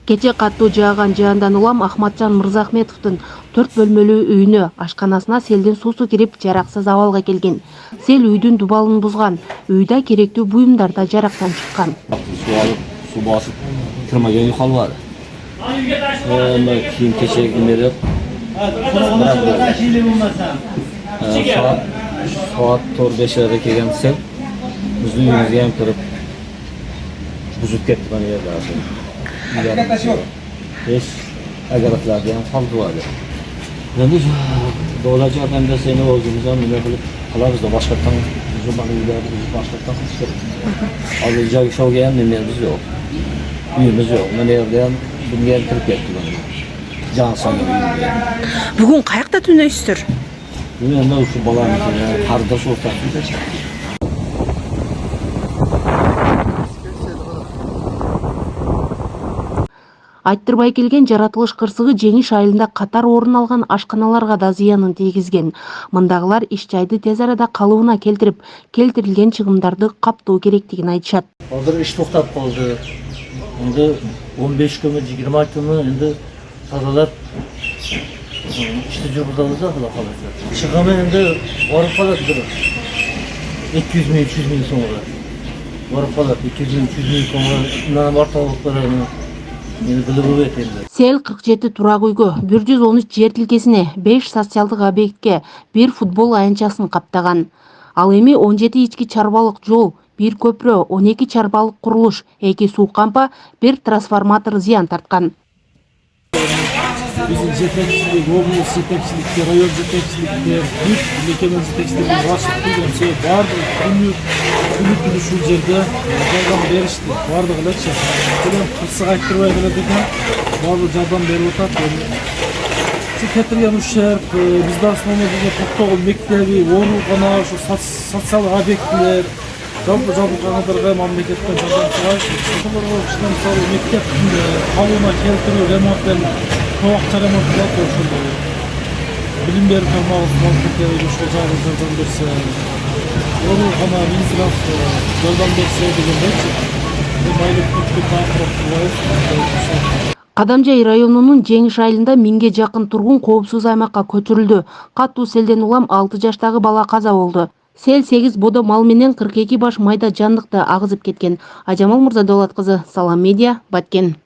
Кече каттуу жааган жаандан улам Ахматжан Мырзахметовдун 4 бөлмөлүү үйүнө, ашканасына селдин суусу кирип жараксыз абалга келген. Сел үйдүн дубалын бузган, үйдө керектүү буюмдар да жарактан чыккан. Su basıp kırmagan үй kalmadı. Kiyim keçegim edip saat 4-5'lerde kelgan sel bizni uyimizga ham kirib buzib ketdi mana yerda. Hech agaratlarga ham qoldi vali. Endi davlat yordamida seni o'zimiz ham nima qilib qilamiz da boshqatdan mana uylarni boshqatdan qilish kerak. Hozir joy showga ham nimamiz yo'q. Uyimiz yo'q. Mana yerda ham bunga ham kirib ketdi mana. Jon soni uyga. Bugun qayerda tunaysizlar? Endi shu bolamni qardosh o'rtasida. Айттырбай келген жаратылыш кырсыгы Жеңиш айылында катар орун алган ашканаларга да зыянын тийгизген. Мындагылар иш жайды тез арада калыбына келтирип, келтирилген чыгымдарды каптоо керектигин айтышат. Азыр иш токтоп калды. Эndi 15 күнү, 20 күнү эndi тазалап ишти жүргүзөбүз да Кудай каласа. Чыгымы эndi барып калат бир 200 миң, 300 миң сомго. Барып калат 200 миң, 300 миң сомго. Мына орталыктарына Сел 47 турак үйгө, 113 жер тилкесине, 5 социалдык объектке, 1 футбол аянтчасын каптаган. Ал эми 17 ички чарбалык жол, 1 көпүрө, 12 чарбалык курулуш, 2 суу кампа, 1 трансформатор зыян тарткан. Bizim жетекчилик, облус жетекчиликке, район жетекчиликке, бүт мекеме жетекчилигине башып кылган себеп бардыгы күнү ушул жерде жардам беришти. Бардыгы элечи. Келем кырсык айттырбай келет экен. Бардыгы жардам берип атат. Кетирген ушер, бизде основной токтогул мектеби, оорукана, ушу социалдык объектилер, жалпы жабылгандарга мамлекеттен жардам сурайт. Ошолорго мисалы мектеп калыбына келтирүү, ремонттен Tovakça remontlar koşuldu. Bilim berip kalmağız, mantıkları uşul jardam berse, onu ama minziraf jardam berse degende maylık tuttu taqırıp koyup. Кадамжай районунун Жеңиш айылында 1000ге жакын тургун коопсуз аймакка көчүрүлдү. Каттуу селден улам 6 жаштагы бала каза болду. Сел 8 бодо мал менен 42 баш майда жандыкты агызып кеткен. Ажамал Мурзадолат кызы, Салам Медиа, Баткен.